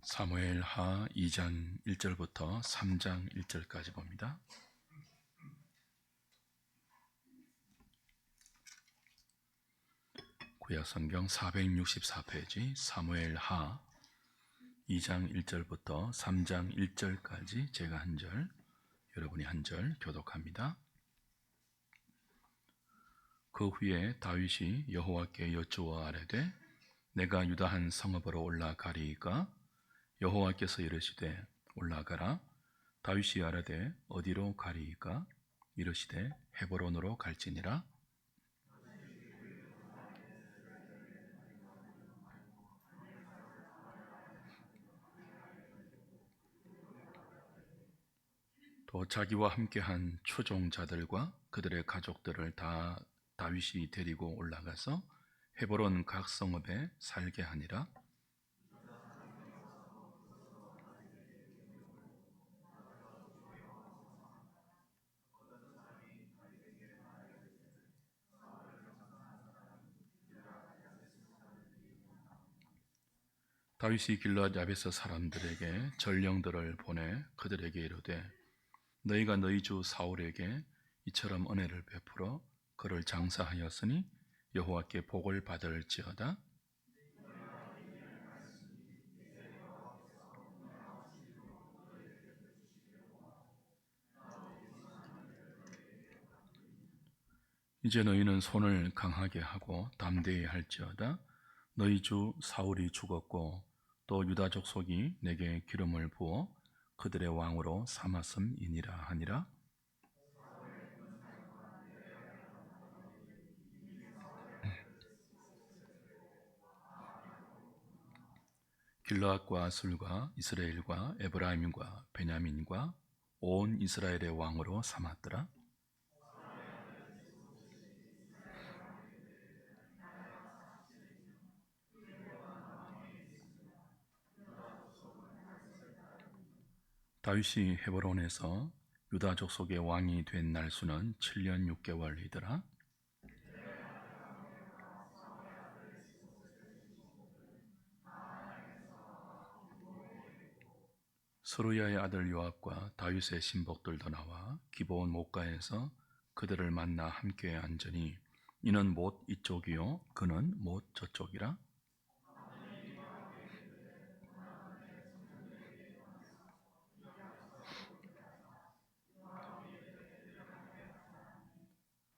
사무엘하 2장 1절부터 3장 1절까지 봅니다. 구약성경 464페이지 사무엘하 2장 1절부터 3장 1절까지 제가 한 절, 여러분이 한 절 교독합니다. 그 후에 다윗이 여호와께 여쭈어 아뢰되 내가 유다 한 성읍으로 올라가리이까? 여호와께서 이르시되 올라가라. 다윗이 아뢰되 어디로 가리이까? 이르시되 헤브론으로 갈지니라. 또 자기와 함께한 추종자들과 그들의 가족들을 다 다윗이 데리고 올라가서 헤브론 각 성읍에 살게 하니라. 다윗이 길르앗 야베스 사람들에게 전령들을 보내 그들에게 이르되 너희가 너희 주 사울에게 이처럼 은혜를 베풀어 그를 장사하였으니 여호와께 복을 받을지어다. 이제 너희는 손을 강하게 하고 담대히 할지어다. 너희 주 사울이 죽었고 또 유다 족속이 내게 기름을 부어 그들의 왕으로 삼았음이니라 하니라. 길르앗과 술과 이스라엘과 에브라임과 베냐민과 온 이스라엘의 왕으로 삼았더라. 다윗이 헤브론에서 유다 족속의 왕이 된 날수는 7년 6개월이더라. 스루야의 아들 요압과 다윗의 신복들도 나와 기브온 못가에서 그들을 만나 함께 앉으니 이는 못 이쪽이요 그는 못 저쪽이라.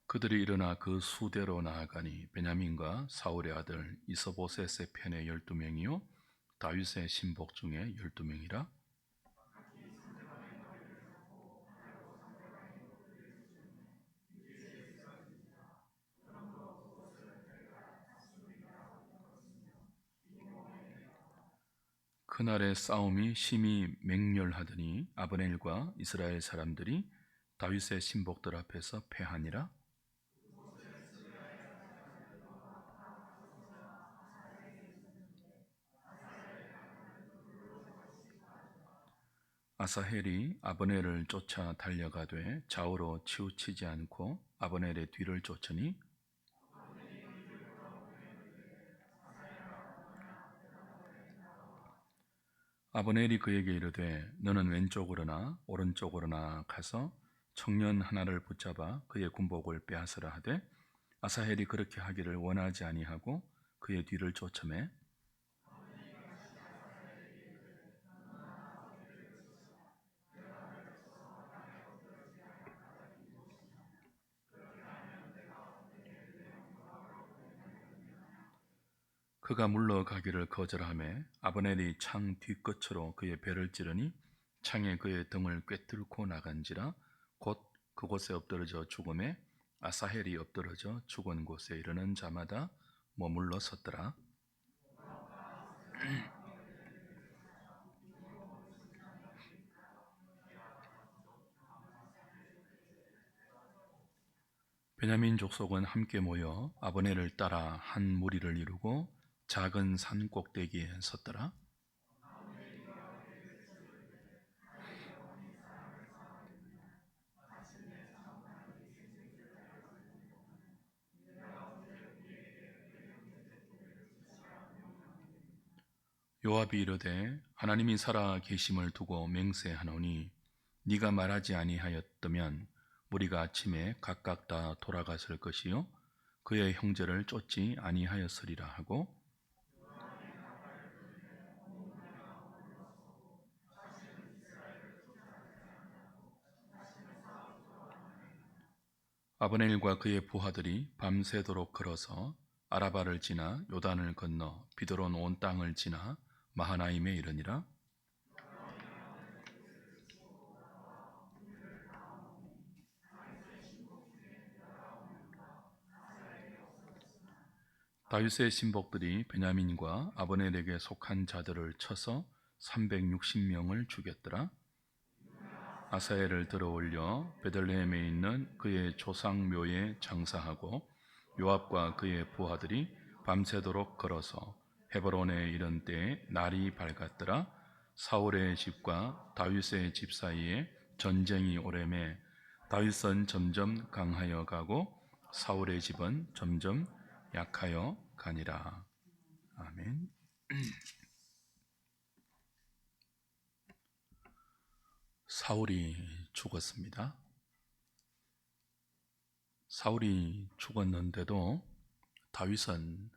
그들이 일어나 그 수대로 나아가니 베냐민과 사울의 아들 이스보셋의 편에 12명이요 다윗의 신복 중에 12명이라. 그날의 싸움이 심히 맹렬하더니 아브넬과 이스라엘 사람들이 다윗의 신복들 앞에서 패하니라. 아사헬이 아브넬을 쫓아 달려가되 좌우로 치우치지 않고 아브넬의 뒤를 쫓으니 아브넬이 그에게 이르되 너는 왼쪽으로나 오른쪽으로나 가서 청년 하나를 붙잡아 그의 군복을 빼앗으라 하되 아사헬이 그렇게 하기를 원하지 아니하고 그의 뒤를 쫓으매 그가 물러가기를 거절하매 아브넬이 창 뒤끝으로 그의 배를 찌르니 창에 그의 등을 꿰뚫고 나간지라. 곧 그곳에 엎드러져 죽음에 아사헬이 엎드러져 죽은 곳에 이르는 자마다 머물러 섰더라. 베냐민 족속은 함께 모여 아브넬을 따라 한 무리를 이루고 작은 산 꼭대기에 섰더라. 요압이 이르되 하나님이 살아 계심을 두고 맹세하노니 네가 말하지 아니하였다면 우리가 아침에 각각 다 돌아갔을 것이요 그의 형제를 쫓지 아니하였으리라 하고 아브넬과 그의 부하들이 밤새도록 걸어서 아라바를 지나 요단을 건너 비드론 온 땅을 지나 마하나임에 이르니라. 다윗의 신복들이 베냐민과 아브넬에게 속한 자들을 쳐서 360명을 죽였더라. 아사엘을 들어올려 베들레헴에 있는 그의 조상묘에 장사하고 요압과 그의 부하들이 밤새도록 걸어서 헤브론에 이른 때에 날이 밝았더라. 사울의 집과 다윗의 집 사이에 전쟁이 오래매 다윗은 점점 강하여 가고 사울의 집은 점점 약하여 가니라. 아멘. 사울이 죽었습니다. 사울이 죽었는데도 다윗은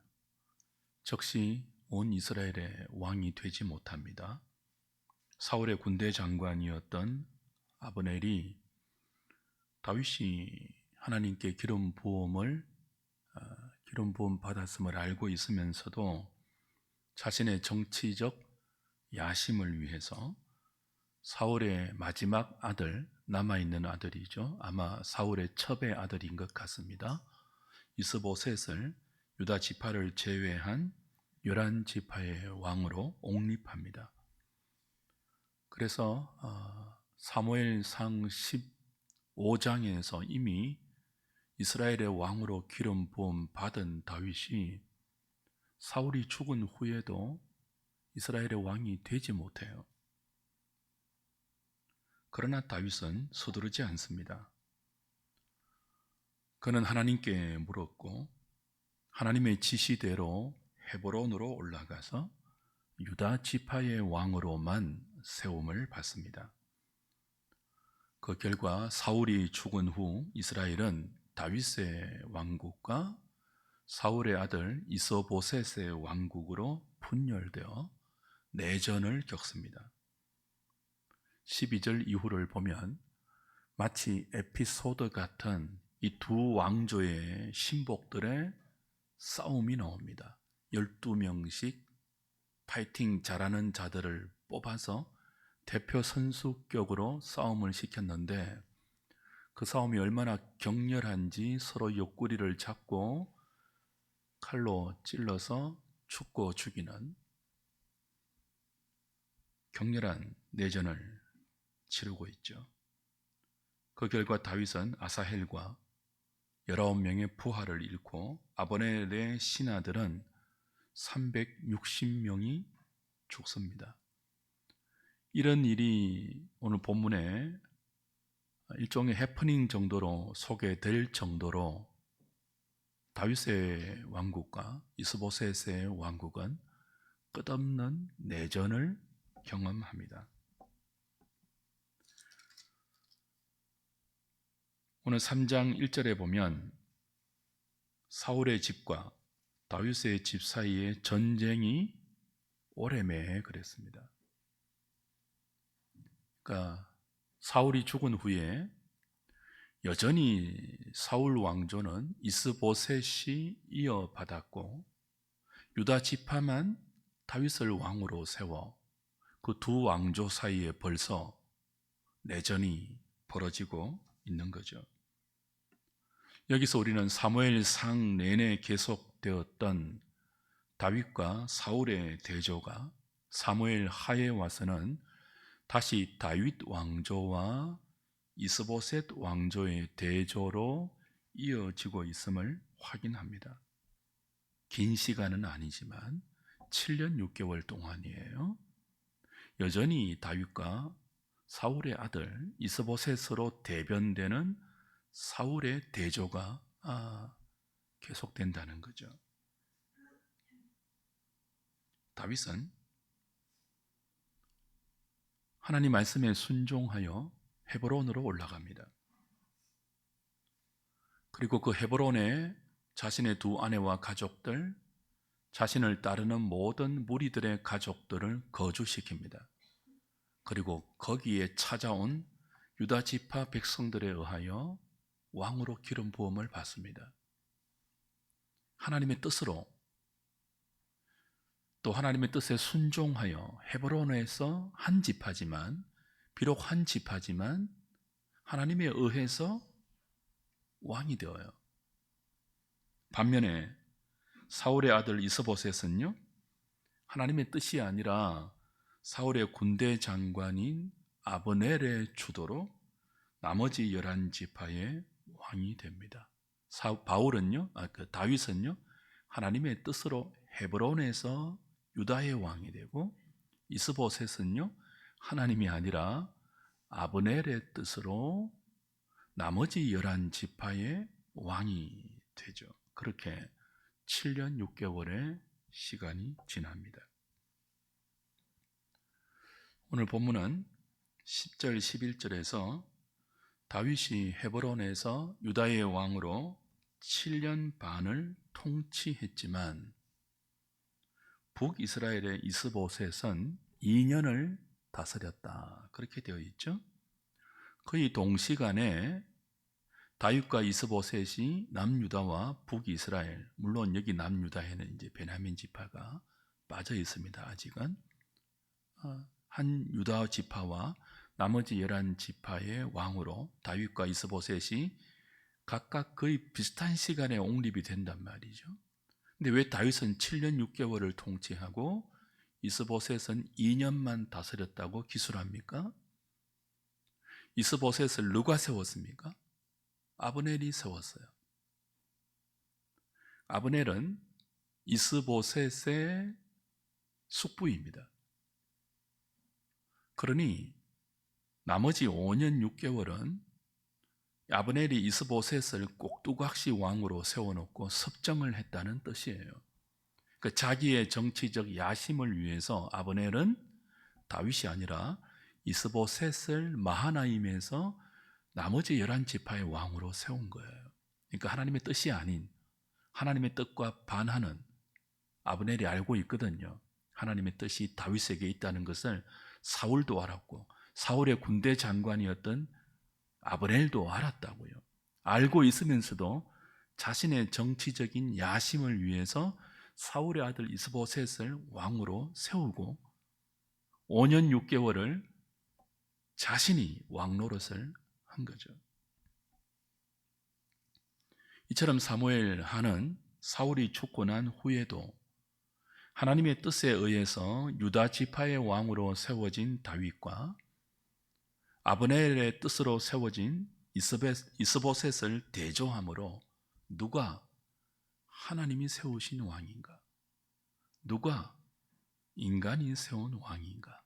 즉시 온 이스라엘의 왕이 되지 못합니다. 사울의 군대 장관이었던 아브넬이 다윗이 하나님께 기름 부음 받았음을 알고 있으면서도 자신의 정치적 야심을 위해서 사울의 마지막 아들, 남아있는 아들이죠. 아마 사울의 첩의 아들인 것 같습니다. 이스보셋을 유다 지파를 제외한 11지파의 왕으로 옹립합니다. 그래서 사무엘상 15장에서 이미 이스라엘의 왕으로 기름 부음 받은 다윗이 사울이 죽은 후에도 이스라엘의 왕이 되지 못해요. 그러나 다윗은 서두르지 않습니다. 그는 하나님께 물었고 하나님의 지시대로 헤브론으로 올라가서 유다 지파의 왕으로만 세움을 받습니다. 그 결과 사울이 죽은 후 이스라엘은 다윗의 왕국과 사울의 아들 이스보셋의 왕국으로 분열되어 내전을 겪습니다. 12절 이후를 보면 마치 에피소드 같은 이 두 왕조의 신복들의 싸움이 나옵니다. 12명씩 파이팅 잘하는 자들을 뽑아서 대표 선수격으로 싸움을 시켰는데 그 싸움이 얼마나 격렬한지 서로 옆구리를 잡고 칼로 찔러서 죽고 죽이는 격렬한 내전을 치르고 있죠. 그 결과 다윗은 아사헬과 19명의 부하를 잃고 아브넬의 신하들은 360명이 죽습니다. 이런 일이 오늘 본문에 일종의 해프닝 정도로 소개될 정도로 다윗의 왕국과 이스보셋의 왕국은 끝없는 내전을 경험합니다. 오늘 3장 1절에 보면 사울의 집과 다윗의 집 사이에 전쟁이 오래매 그랬습니다. 그러니까 사울이 죽은 후에 여전히 사울 왕조는 이스보셋이 이어받았고 유다 지파만 다윗을 왕으로 세워 그 두 왕조 사이에 벌써 내전이 벌어지고 있는 거죠. 여기서 우리는 사무엘상 내내 계속되었던 다윗과 사울의 대조가 사무엘 하에 와서는 다시 다윗 왕조와 이스보셋 왕조의 대조로 이어지고 있음을 확인합니다. 긴 시간은 아니지만 7년 6개월 동안이에요. 여전히 다윗과 사울의 아들 이스보셋으로 대변되는 사울의 대조가 계속된다는 거죠. 다윗은 하나님 말씀에 순종하여 헤브론으로 올라갑니다. 그리고 그 헤브론에 자신의 두 아내와 가족들, 자신을 따르는 모든 무리들의 가족들을 거주시킵니다. 그리고 거기에 찾아온 유다 지파 백성들에 의하여 왕으로 기름 부음을 받습니다. 하나님의 뜻으로, 또 하나님의 뜻에 순종하여 헤브론에서 한 지파지만, 비록 한 지파지만 하나님에 의해서 왕이 되어요. 반면에 사울의 아들 이스보셋은요, 하나님의 뜻이 아니라 사울의 군대 장관인 아브넬의 주도로 나머지 11지파의 왕이 됩니다. 다윗은요, 하나님의 뜻으로 헤브론에서 유다의 왕이 되고, 이스보셋은요, 하나님이 아니라 아브넬의 뜻으로 나머지 11지파의 왕이 되죠. 그렇게 7년 6개월의 시간이 지납니다. 오늘 본문은 10절 11절에서 다윗이 헤브론에서 유다의 왕으로 7년 반을 통치했지만 북이스라엘의 이스보셋은 2년을 다스렸다, 그렇게 되어 있죠. 거의 동시간에 다윗과 이스보셋이 남유다와 북이스라엘, 물론 여기 남유다에는 이제 베냐민 지파가 빠져 있습니다. 아직은 한 유다 지파와 나머지 11지파의 왕으로 다윗과 이스보셋이 각각 거의 비슷한 시간에 옹립이 된단 말이죠. 근데 왜 다윗은 7년 6개월을 통치하고 이스보셋은 2년만 다스렸다고 기술합니까? 이스보셋을 누가 세웠습니까? 아브넬이 세웠어요. 아브넬은 이스보셋의 숙부입니다. 그러니 나머지 5년 6개월은 아브넬이 이스보셋을 꼭두각시 왕으로 세워놓고 섭정을 했다는 뜻이에요. 그 자기의 정치적 야심을 위해서 아브넬은 다윗이 아니라 이스보셋을 마하나임에서 나머지 11지파의 왕으로 세운 거예요. 그러니까 하나님의 뜻이 아닌 하나님의 뜻과 반하는, 아브넬이 알고 있거든요. 하나님의 뜻이 다윗에게 있다는 것을 사울도 알았고 사울의 군대 장관이었던 아브넬도 알았다고요. 알고 있으면서도 자신의 정치적인 야심을 위해서 사울의 아들 이스보셋을 왕으로 세우고 5년 6개월을 자신이 왕 노릇을 한 거죠. 이처럼 사무엘 하는 사울이 죽고 난 후에도 하나님의 뜻에 의해서 유다 지파의 왕으로 세워진 다윗과 아브넬의 뜻으로 세워진 이스보셋을 대조함으로 누가 하나님이 세우신 왕인가? 누가 인간이 세운 왕인가?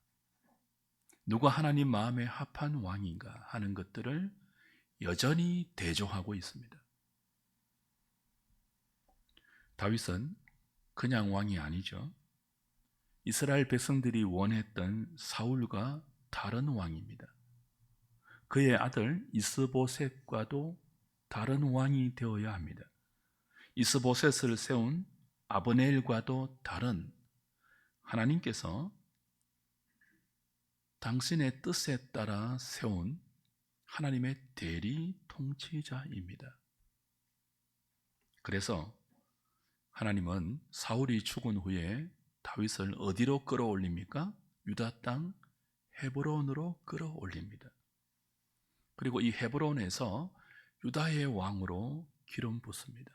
누가 하나님 마음에 합한 왕인가 하는 것들을 여전히 대조하고 있습니다. 다윗은 그냥 왕이 아니죠. 이스라엘 백성들이 원했던 사울과 다른 왕입니다. 그의 아들 이스보셋과도 다른 왕이 되어야 합니다. 이스보셋을 세운 아브넬과도 다른, 하나님께서 당신의 뜻에 따라 세운 하나님의 대리 통치자입니다. 그래서 하나님은 사울이 죽은 후에 다윗을 어디로 끌어올립니까? 유다 땅 헤브론으로 끌어올립니다. 그리고 이 헤브론에서 유다의 왕으로 기름 붓습니다.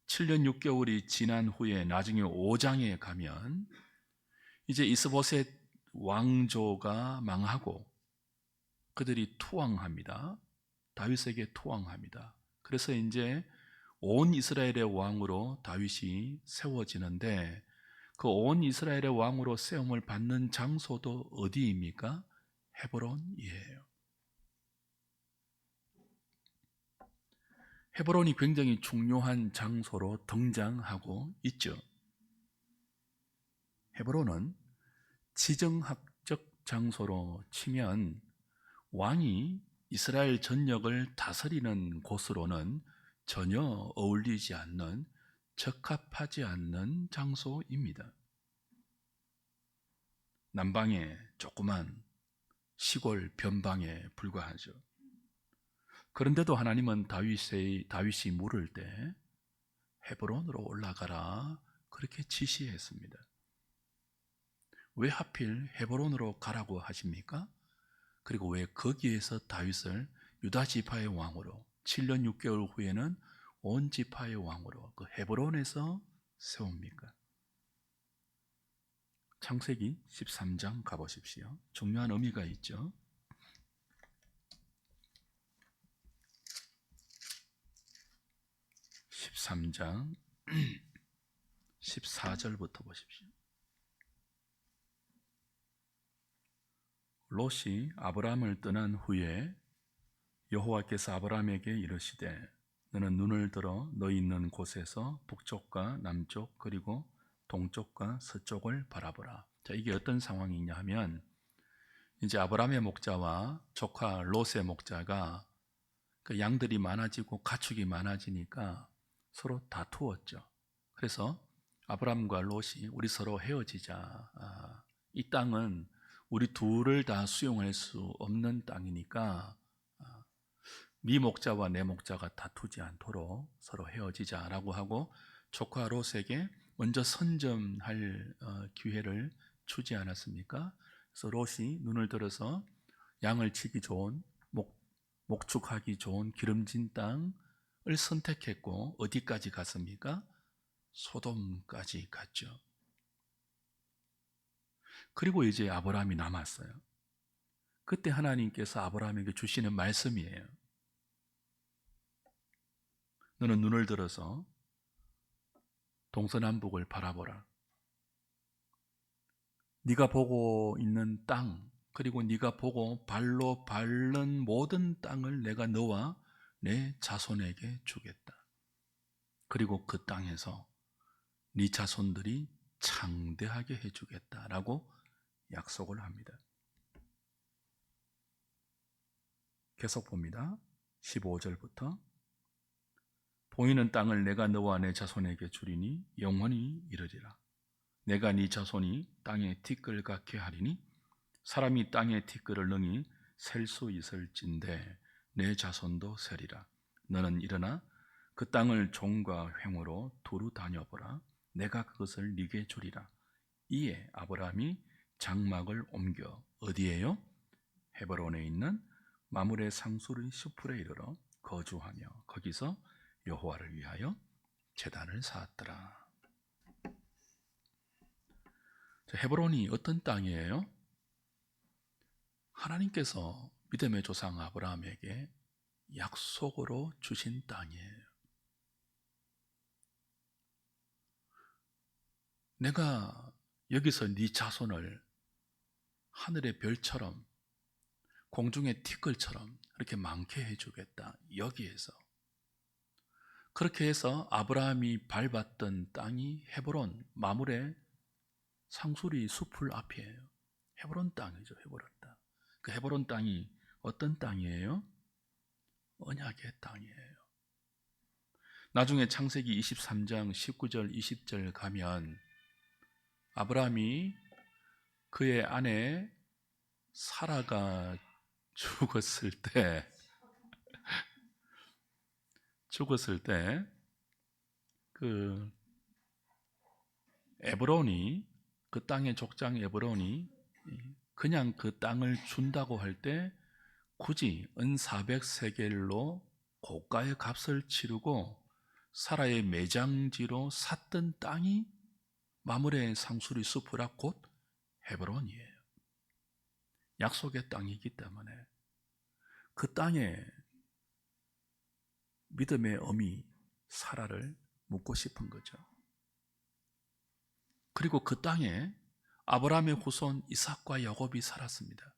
7년 6개월이 지난 후에 나중에 5장에 가면 이제 이스보셋 왕조가 망하고 그들이 투항합니다. 다윗에게 투항합니다. 그래서 이제 온 이스라엘의 왕으로 다윗이 세워지는데 그 온 이스라엘의 왕으로 세움을 받는 장소도 어디입니까? 헤브론이에요. 헤브론이 굉장히 중요한 장소로 등장하고 있죠. 헤브론은 지정학적 장소로 치면 왕이 이스라엘 전역을 다스리는 곳으로는 전혀 어울리지 않는, 적합하지 않는 장소입니다. 남방의 조그만 시골 변방에 불과하죠. 그런데도 하나님은 다윗이 물을 때 헤브론으로 올라가라 그렇게 지시했습니다. 왜 하필 헤브론으로 가라고 하십니까? 그리고 왜 거기에서 다윗을 유다 지파의 왕으로, 7년 6개월 후에는 온 지파의 왕으로 그 헤브론에서 세웁니까? 창세기 13장 가보십시오. 중요한 의미가 있죠. 13장 14절부터 보십시오. 롯이 아브라함을 떠난 후에 여호와께서 아브라함에게 이르시되 너는 눈을 들어 너 있는 곳에서 북쪽과 남쪽 그리고 동쪽과 서쪽을 바라보라. 자, 이게 어떤 상황이냐 하면 이제 아브라함의 목자와 조카 롯의 목자가 그 양들이 많아지고 가축이 많아지니까 서로 다투었죠. 그래서 아브라함과 롯이 우리 서로 헤어지자. 이 땅은 우리 둘을 다 수용할 수 없는 땅이니까 네 목자와 내 목자가 다투지 않도록 서로 헤어지자라고 하고 조카 롯에게 먼저 선점할 기회를 주지 않았습니까? 그래서 롯이 눈을 들어서 양을 치기 좋은, 목축하기 좋은 기름진 땅을 선택했고 어디까지 갔습니까? 소돔까지 갔죠. 그리고 이제 아브라함이 남았어요. 그때 하나님께서 아브라함에게 주시는 말씀이에요. 너는 눈을 들어서 동서남북을 바라보라. 네가 보고 있는 땅, 그리고 네가 보고 발로 밟는 모든 땅을 내가 너와 내 자손에게 주겠다. 그리고 그 땅에서 네 자손들이 창대하게 해주겠다라고 약속을 합니다. 계속 봅니다. 15절부터 보이는 땅을 내가 너와 내 자손에게 주리니 영원히 이르리라. 내가 네 자손이 땅에 티끌 같게 하리니 사람이 땅에 티끌을 능히 셀 수 있을진데 내 자손도 세리라. 너는 일어나 그 땅을 종과 횡으로 두루 다녀보라. 내가 그것을 네게 주리라. 이에 아브라함이 장막을 옮겨 어디에요? 헤브론에 있는 마므레 상수리 슈풀에 이르러 거주하며 거기서 여호와를 위하여 제단을 쌓았더라. 헤브론이 어떤 땅이에요? 하나님께서 믿음의 조상 아브라함에게 약속으로 주신 땅이에요. 내가 여기서 네 자손을 하늘의 별처럼 공중의 티끌처럼 이렇게 많게 해주겠다. 여기에서 그렇게 해서 아브라함이 밟았던 땅이 헤브론 마므레 상수리 숲을 앞이에요. 헤브론 땅이죠. 헤브론 땅. 그 헤브론 땅이 어떤 땅이에요? 언약의 땅이에요. 나중에 창세기 23장 19절 20절 가면 아브라함이 그의 아내 사라가 죽었을 때 그 에브론이, 그 땅의 족장 에브론이 그냥 그 땅을 준다고 할 때 굳이 은 400세겔로 고가의 값을 치르고 사라의 매장지로 샀던 땅이 마므레 상수리 숲이라 곧 헤브론이에요. 약속의 땅이기 때문에 그 땅에 믿음의 어미 사라를 묻고 싶은 거죠. 그리고 그 땅에 아브라함의 후손 이삭과 야곱이 살았습니다.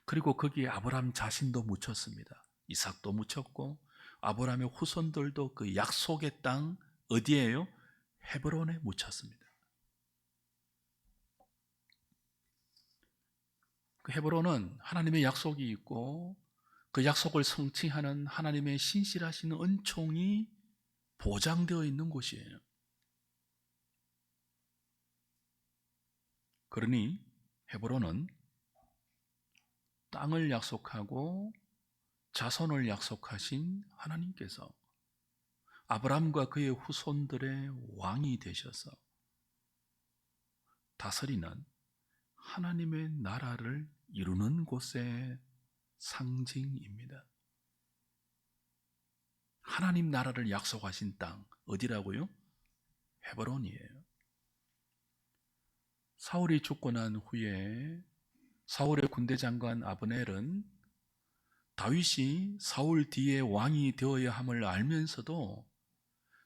그리고 거기에 아브라함 자신도 묻혔습니다. 이삭도 묻혔고 아브라함의 후손들도 그 약속의 땅 어디에요? 헤브론에 묻혔습니다. 그 헤브론은 하나님의 약속이 있고 그 약속을 성취하는 하나님의 신실하신 은총이 보장되어 있는 곳이에요. 그러니 헤브론은 땅을 약속하고 자손을 약속하신 하나님께서 아브라함과 그의 후손들의 왕이 되셔서 다스리는 하나님의 나라를 이루는 곳의 상징입니다. 하나님 나라를 약속하신 땅 어디라고요? 헤브론이에요. 사울이 죽고 난 후에 사울의 군대 장관 아브넬은 다윗이 사울 뒤에 왕이 되어야 함을 알면서도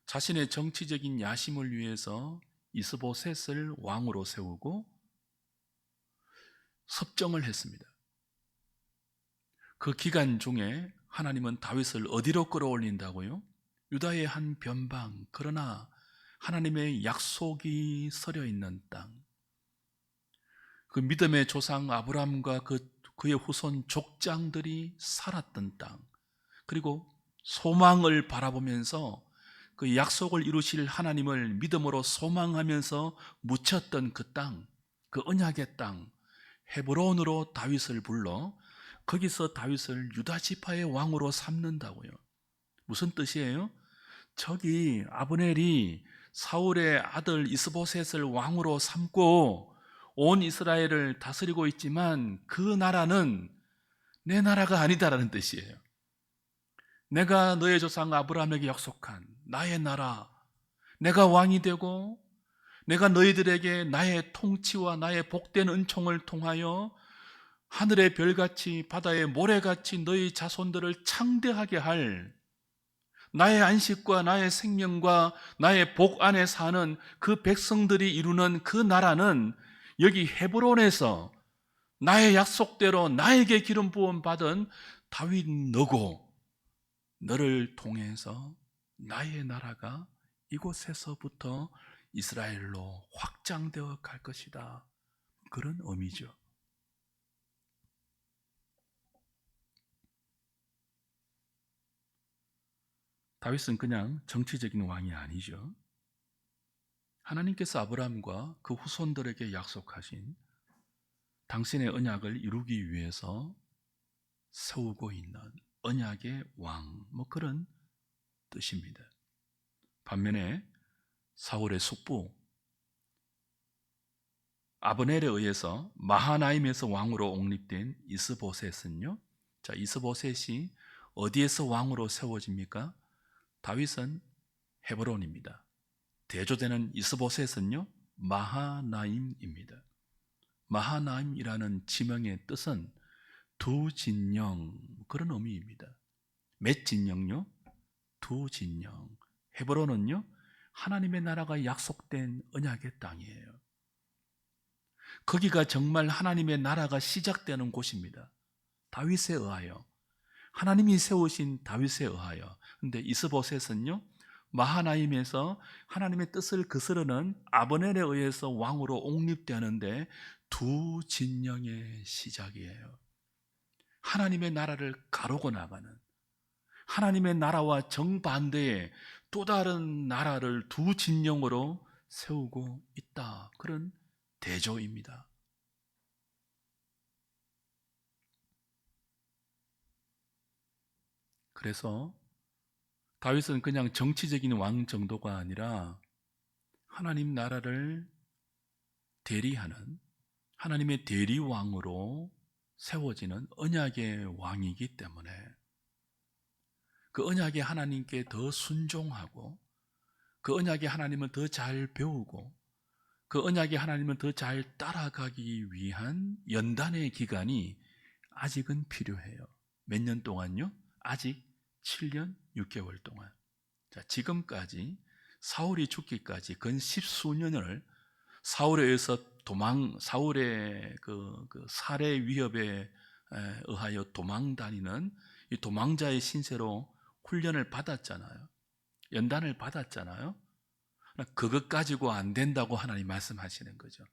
자신의 정치적인 야심을 위해서 이스보셋을 왕으로 세우고 섭정을 했습니다. 그 기간 중에 하나님은 다윗을 어디로 끌어올린다고요? 유다의 한 변방, 그러나 하나님의 약속이 서려 있는 땅, 그 믿음의 조상 아브라함과 그의 후손 족장들이 살았던 땅, 그리고 소망을 바라보면서 그 약속을 이루실 하나님을 믿음으로 소망하면서 묻혔던 그 땅, 그 언약의 땅 헤브론으로 다윗을 불러 거기서 다윗을 유다 지파의 왕으로 삼는다고요. 무슨 뜻이에요? 저기 아브넬이 사울의 아들 이스보셋을 왕으로 삼고 온 이스라엘을 다스리고 있지만 그 나라는 내 나라가 아니다라는 뜻이에요. 내가 너의 조상 아브라함에게 약속한 나의 나라, 내가 왕이 되고 내가 너희들에게 나의 통치와 나의 복된 은총을 통하여 하늘의 별같이 바다의 모래같이 너희 자손들을 창대하게 할 나의 안식과 나의 생명과 나의 복 안에 사는 그 백성들이 이루는 그 나라는 여기 헤브론에서 나의 약속대로 나에게 기름 부음 받은 다윗 너고 너를 통해서 나의 나라가 이곳에서부터 이스라엘로 확장되어 갈 것이다. 그런 의미죠. 다윗은 그냥 정치적인 왕이 아니죠. 하나님께서 아브라함과 그 후손들에게 약속하신 당신의 언약을 이루기 위해서 세우고 있는 언약의 왕, 그런 뜻입니다. 반면에 사울의 숙부 아브넬에 의해서 마하나임에서 왕으로 옹립된 이스보셋은요, 자, 이스보셋이 어디에서 왕으로 세워집니까? 다윗은 헤브론입니다. 대조되는 이스보셋은요, 마하나임입니다. 마하나임이라는 지명의 뜻은 두 진영, 그런 의미입니다. 몇 진영요? 두 진영. 헤브론은요, 하나님의 나라가 약속된 언약의 땅이에요. 거기가 정말 하나님의 나라가 시작되는 곳입니다. 다윗에 의하여, 하나님이 세우신 다윗에 의하여. 근데 이스보셋은요, 마하나임에서 하나님의 뜻을 거스르는 아브넬에 의해서 왕으로 옹립되는데 두 진영의 시작이에요. 하나님의 나라를 가르고 나가는, 하나님의 나라와 정반대의 또 다른 나라를 두 진영으로 세우고 있다. 그런 대조입니다. 그래서 다윗은 그냥 정치적인 왕 정도가 아니라 하나님 나라를 대리하는 하나님의 대리왕으로 세워지는 언약의 왕이기 때문에 그 언약의 하나님께 더 순종하고 그 언약의 하나님을 더 잘 배우고 그 언약의 하나님을 더 잘 따라가기 위한 연단의 기간이 아직은 필요해요. 몇 년 동안요? 아직 7년 6개월 동안. 자, 지금까지 사울이 죽기까지 근 10수년을 사울에 의해서 사울의 그 살해 위협에 의하여 도망 다니는 이 도망자의 신세로 훈련을 받았잖아요. 연단을 받았잖아요. 그것 가지고 안 된다고 하나님 말씀하시는 거죠.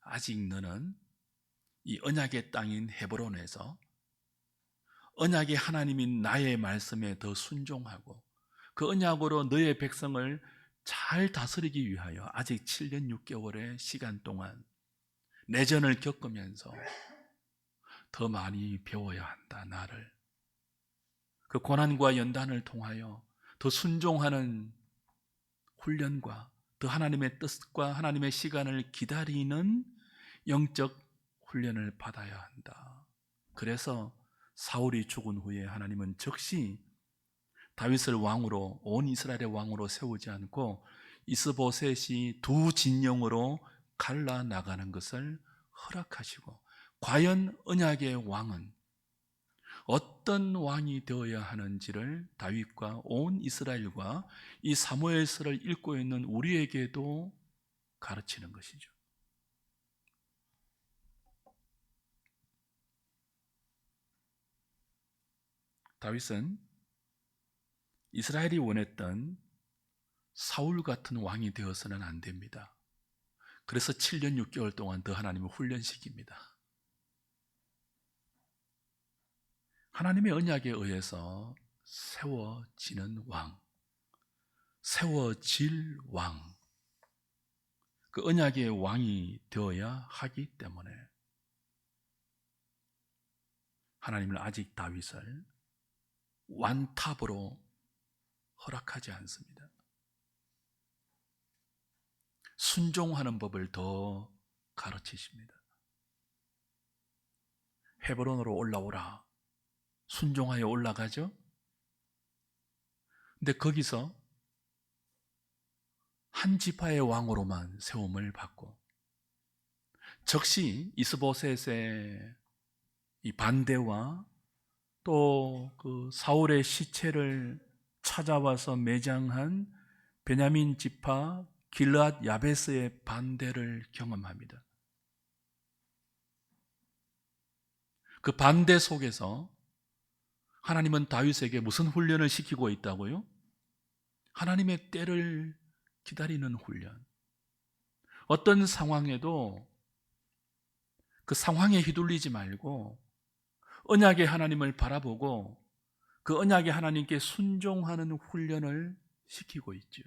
아직 너는 이 언약의 땅인 헤브론에서 언약의 하나님인 나의 말씀에 더 순종하고 그 언약으로 너의 백성을 잘 다스리기 위하여 아직 7년 6개월의 시간 동안 내전을 겪으면서 더 많이 배워야 한다. 나를 그 고난과 연단을 통하여 더 순종하는 훈련과 더 하나님의 뜻과 하나님의 시간을 기다리는 영적 훈련을 받아야 한다. 그래서 사울이 죽은 후에 하나님은 즉시 다윗을 왕으로, 온 이스라엘의 왕으로 세우지 않고 이스보셋이 두 진영으로 갈라 나가는 것을 허락하시고, 과연 언약의 왕은 어떤 왕이 되어야 하는지를 다윗과 온 이스라엘과 이 사무엘서를 읽고 있는 우리에게도 가르치는 것이죠. 다윗은 이스라엘이 원했던 사울 같은 왕이 되어서는 안 됩니다. 그래서 7년 6개월 동안 더 하나님을 훈련시킵니다. 하나님의 언약에 의해서 세워지는 왕, 세워질 왕, 그 언약의 왕이 되어야 하기 때문에 하나님은 아직 다윗을 완탑으로 허락하지 않습니다. 순종하는 법을 더 가르치십니다. 헤브론으로 올라오라. 순종하여 올라가죠. 근데 거기서 한 지파의 왕으로만 세움을 받고, 즉시 이스보셋의 이 반대와 또 그 사울의 시체를 찾아와서 매장한 베냐민 지파 길르앗 야베스의 반대를 경험합니다. 그 반대 속에서 하나님은 다윗에게 무슨 훈련을 시키고 있다고요? 하나님의 때를 기다리는 훈련. 어떤 상황에도 그 상황에 휘둘리지 말고 언약의 하나님을 바라보고 그 언약의 하나님께 순종하는 훈련을 시키고 있죠.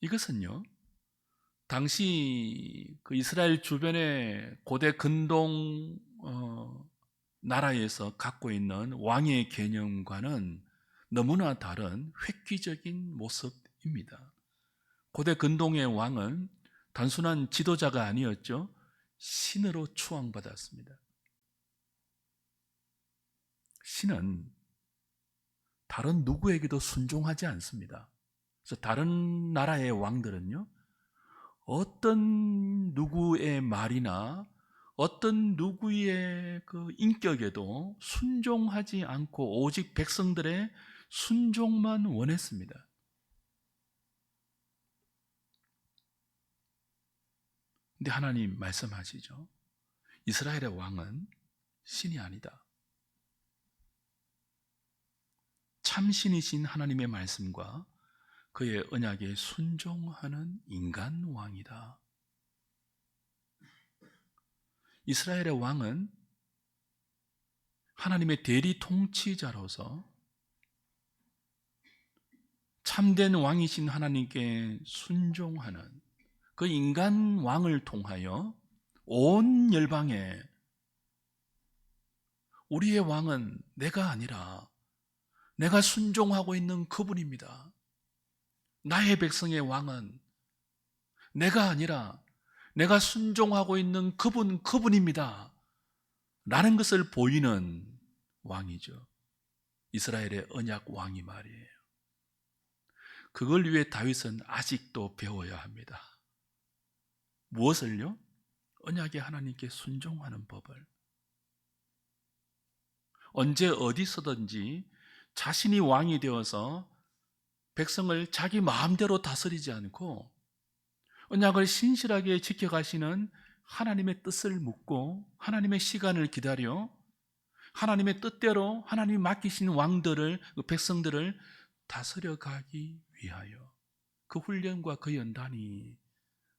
이것은요, 당시 그 이스라엘 주변의 고대 근동 나라에서 갖고 있는 왕의 개념과는 너무나 다른 획기적인 모습입니다. 고대 근동의 왕은 단순한 지도자가 아니었죠. 신으로 추앙받았습니다. 신은 다른 누구에게도 순종하지 않습니다. 그래서 다른 나라의 왕들은요, 어떤 누구의 말이나 어떤 누구의 그 인격에도 순종하지 않고 오직 백성들의 순종만 원했습니다. 근데 하나님 말씀하시죠. 이스라엘의 왕은 신이 아니다. 참신이신 하나님의 말씀과 그의 언약에 순종하는 인간 왕이다. 이스라엘의 왕은 하나님의 대리 통치자로서 참된 왕이신 하나님께 순종하는 그 인간 왕을 통하여 온 열방에 우리의 왕은 내가 아니라 내가 순종하고 있는 그분입니다. 나의 백성의 왕은 내가 아니라 내가 순종하고 있는 그분입니다. 라는 것을 보이는 왕이죠. 이스라엘의 언약 왕이 말이에요. 그걸 위해 다윗은 아직도 배워야 합니다. 무엇을요? 언약의 하나님께 순종하는 법을. 언제 어디서든지 자신이 왕이 되어서 백성을 자기 마음대로 다스리지 않고 언약을 신실하게 지켜가시는 하나님의 뜻을 묻고 하나님의 시간을 기다려 하나님의 뜻대로 하나님이 맡기신 왕들을, 백성들을 다스려가기 위하여 그 훈련과 그 연단이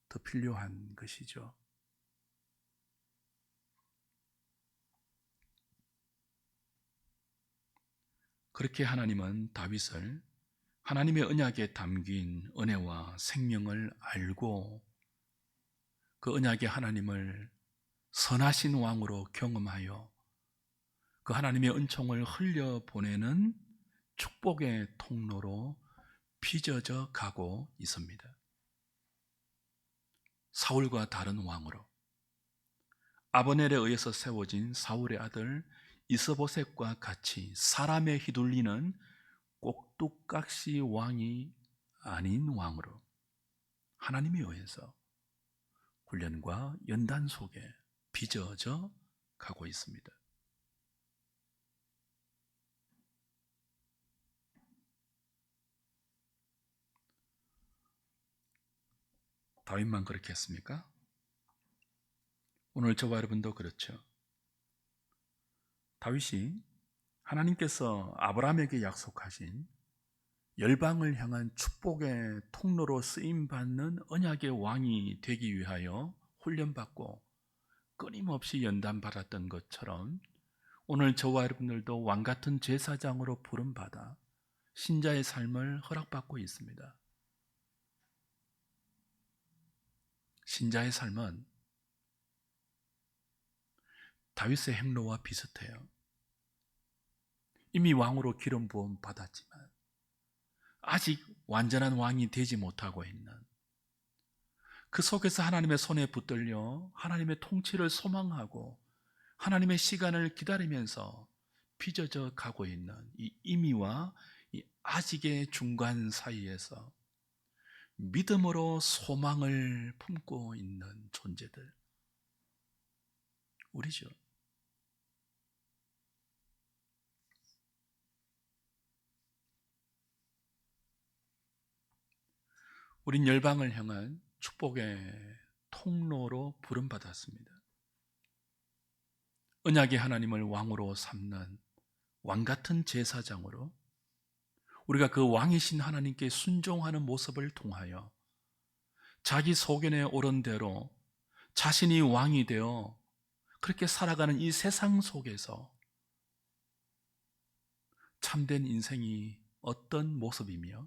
더 필요한 것이죠. 그렇게 하나님은 다윗을 하나님의 언약에 담긴 은혜와 생명을 알고 그 언약의 하나님을 선하신 왕으로 경험하여 그 하나님의 은총을 흘려보내는 축복의 통로로 빚어져 가고 있습니다. 사울과 다른 왕으로 아브넬에 의해서 세워진 사울의 아들 이스보셋과 같이 사람에 휘둘리는 꼭두각시 왕이 아닌 왕으로 하나님에 의해서 훈련과 연단 속에 빚어져 가고 있습니다. 다윗만 그렇게 했습니까? 오늘 저와 여러분도 그렇죠. 다윗이 하나님께서 아브라함에게 약속하신 열방을 향한 축복의 통로로 쓰임받는 언약의 왕이 되기 위하여 훈련받고 끊임없이 연단받았던 것처럼 오늘 저와 여러분들도 왕같은 제사장으로 부름받아 신자의 삶을 허락받고 있습니다. 신자의 삶은 다윗의 행로와 비슷해요. 이미 왕으로 기름 부음 받았지만 아직 완전한 왕이 되지 못하고 있는, 그 속에서 하나님의 손에 붙들려 하나님의 통치를 소망하고 하나님의 시간을 기다리면서 빚어져 가고 있는 이 이미와 이 아직의 중간 사이에서 믿음으로 소망을 품고 있는 존재들, 우리죠. 우린 열방을 향한 축복의 통로로 부름받았습니다. 언약의 하나님을 왕으로 삼는 왕같은 제사장으로 우리가 그 왕이신 하나님께 순종하는 모습을 통하여 자기 소견에 옳은 대로 자신이 왕이 되어 그렇게 살아가는 이 세상 속에서 참된 인생이 어떤 모습이며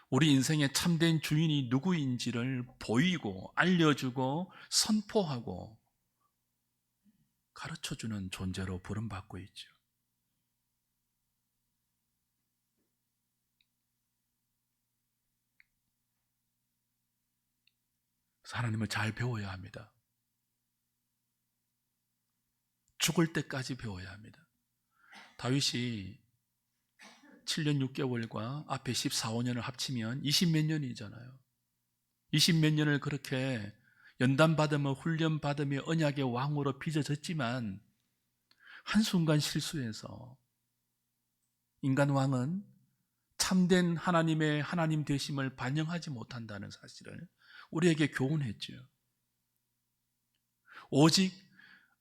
우리 인생의 참된 주인이 누구인지를 보이고 알려주고 선포하고 가르쳐주는 존재로 부름받고 있죠. 하나님을 잘 배워야 합니다. 죽을 때까지 배워야 합니다. 다윗이 7년 6개월과 앞에 14, 15년을 합치면 20몇 년이잖아요. 20몇 년을 그렇게 연단받으며 훈련받으며 언약의 왕으로 빚어졌지만 한순간 실수해서 인간 왕은 참된 하나님의 하나님 되심을 반영하지 못한다는 사실을 우리에게 교훈했죠. 오직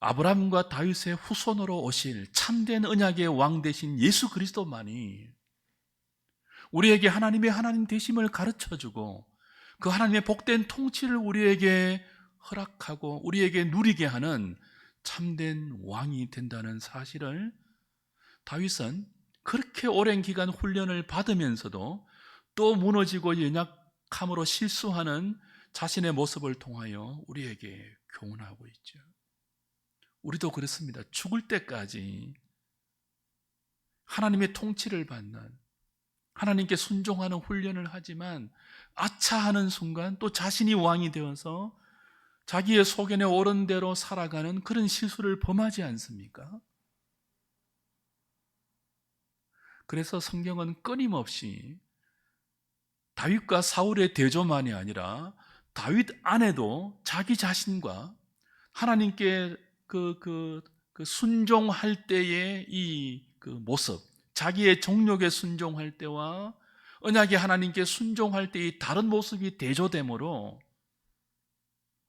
아브라함과 다윗의 후손으로 오실 참된 언약의 왕 되신 예수 그리스도만이 우리에게 하나님의 하나님 되심을 가르쳐주고 그 하나님의 복된 통치를 우리에게 허락하고 우리에게 누리게 하는 참된 왕이 된다는 사실을 다윗은 그렇게 오랜 기간 훈련을 받으면서도 또 무너지고 연약함으로 실수하는 자신의 모습을 통하여 우리에게 교훈하고 있죠. 우리도 그렇습니다. 죽을 때까지 하나님의 통치를 받는, 하나님께 순종하는 훈련을 하지만 아차하는 순간 또 자신이 왕이 되어서 자기의 소견에 옳은 대로 살아가는 그런 실수를 범하지 않습니까? 그래서 성경은 끊임없이 다윗과 사울의 대조만이 아니라 다윗 안에도 자기 자신과 하나님께 그 순종할 때의 그 모습, 자기의 정욕에 순종할 때와 언약의 하나님께 순종할 때의 다른 모습이 대조되므로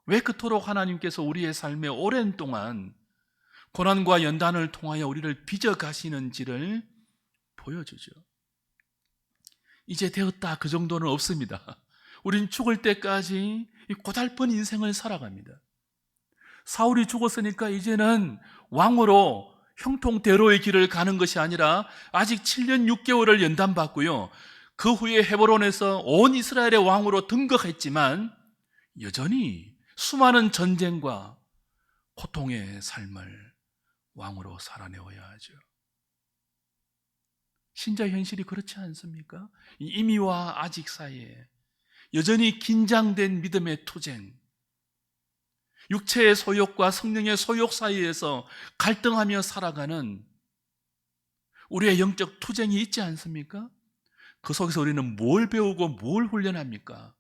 왜 그토록 하나님께서 우리의 삶에 오랜 동안 고난과 연단을 통하여 우리를 빚어 가시는지를 보여주죠. 이제 되었다, 그 정도는 없습니다. 우린 죽을 때까지 이 고달픈 인생을 살아갑니다. 사울이 죽었으니까 이제는 왕으로 형통대로의 길을 가는 것이 아니라 아직 7년 6개월을 연단받고요. 그 후에 헤브론에서 온 이스라엘의 왕으로 등극했지만 여전히 수많은 전쟁과 고통의 삶을 왕으로 살아내어야 하죠. 신자 현실이 그렇지 않습니까? 이미와 아직 사이에 여전히 긴장된 믿음의 투쟁, 육체의 소욕과 성령의 소욕 사이에서 갈등하며 살아가는 우리의 영적 투쟁이 있지 않습니까? 그 속에서 우리는 뭘 배우고 뭘 훈련합니까?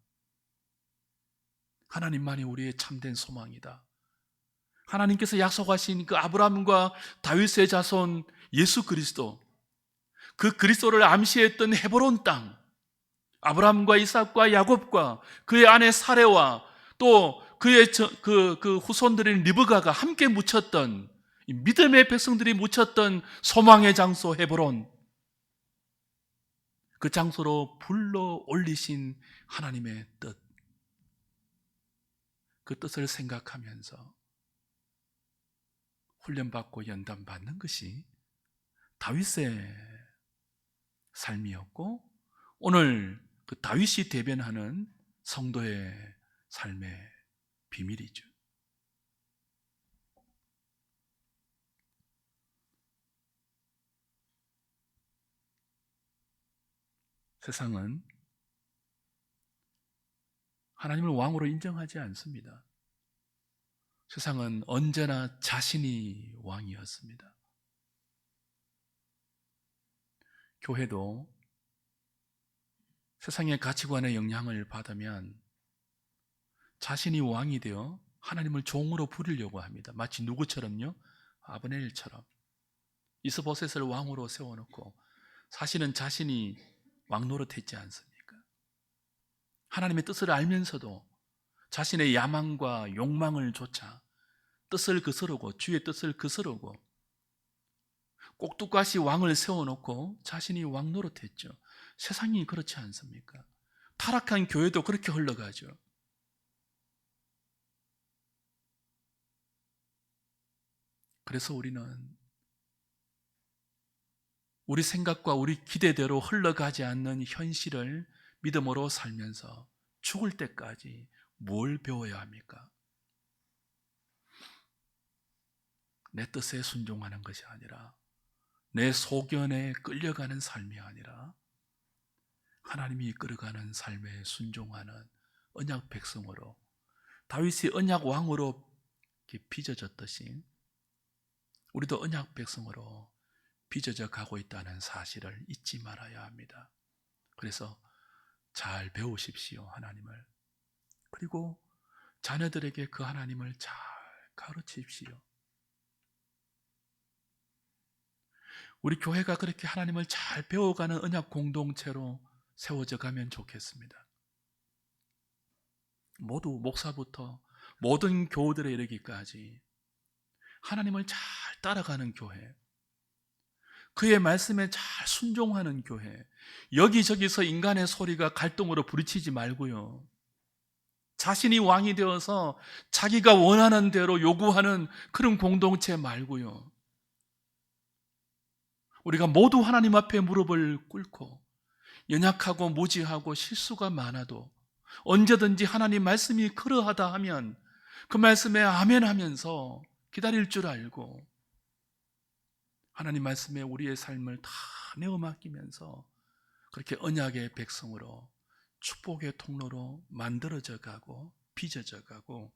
하나님만이 우리의 참된 소망이다. 하나님께서 약속하신 그 아브라함과 다윗의 자손 예수 그리스도, 그 그리스도를 암시했던 헤브론 땅, 아브라함과 이삭과 야곱과 그의 아내 사레와 또 그의 그 후손들인 리브가가 함께 묻혔던 믿음의 백성들이 묻혔던 소망의 장소 헤브론, 그 장소로 불러 올리신 하나님의 뜻, 그 뜻을 생각하면서 훈련받고 연단받는 것이 다윗의 삶이었고, 오늘 그 다윗이 대변하는 성도의 삶의 비밀이죠. 세상은 하나님을 왕으로 인정하지 않습니다. 세상은 언제나 자신이 왕이었습니다. 교회도 세상의 가치관의 영향을 받으면 자신이 왕이 되어 하나님을 종으로 부리려고 합니다. 마치 누구처럼요? 아브넬처럼 이스보셋을 왕으로 세워놓고 사실은 자신이 왕 노릇했지 않습니까? 하나님의 뜻을 알면서도 자신의 야망과 욕망을 쫓아 뜻을 거스르고 주의 뜻을 거스르고 꼭두가시 왕을 세워놓고 자신이 왕 노릇했죠. 세상이 그렇지 않습니까? 타락한 교회도 그렇게 흘러가죠. 그래서 우리는 우리 생각과 우리 기대대로 흘러가지 않는 현실을 믿음으로 살면서 죽을 때까지 뭘 배워야 합니까? 내 뜻에 순종하는 것이 아니라, 내 소견에 끌려가는 삶이 아니라 하나님이 이끌어가는 삶에 순종하는 언약 백성으로, 다윗이 언약 왕으로 빚어졌듯이 우리도 언약 백성으로 빚어져 가고 있다는 사실을 잊지 말아야 합니다. 그래서 잘 배우십시오, 하나님을. 그리고 자녀들에게 그 하나님을 잘 가르치십시오. 우리 교회가 그렇게 하나님을 잘 배워가는 언약 공동체로 세워져 가면 좋겠습니다. 모두 목사부터 모든 교우들에 이르기까지 하나님을 잘 따라가는 교회, 그의 말씀에 잘 순종하는 교회, 여기저기서 인간의 소리가 갈등으로 부딪히지 말고요, 자신이 왕이 되어서 자기가 원하는 대로 요구하는 그런 공동체 말고요, 우리가 모두 하나님 앞에 무릎을 꿇고 연약하고 무지하고 실수가 많아도 언제든지 하나님 말씀이 그러하다 하면 그 말씀에 아멘 하면서 기다릴 줄 알고 하나님 말씀에 우리의 삶을 다 내어 맡기면서 그렇게 언약의 백성으로 축복의 통로로 만들어져 가고 빚어져 가고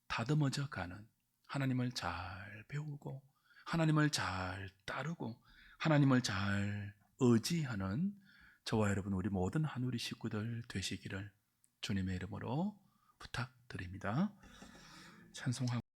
다듬어져 가는, 하나님을 잘 배우고 하나님을 잘 따르고 하나님을 잘 의지하는 저와 여러분, 우리 모든 한우리 식구들 되시기를 주님의 이름으로 부탁드립니다. 찬송하고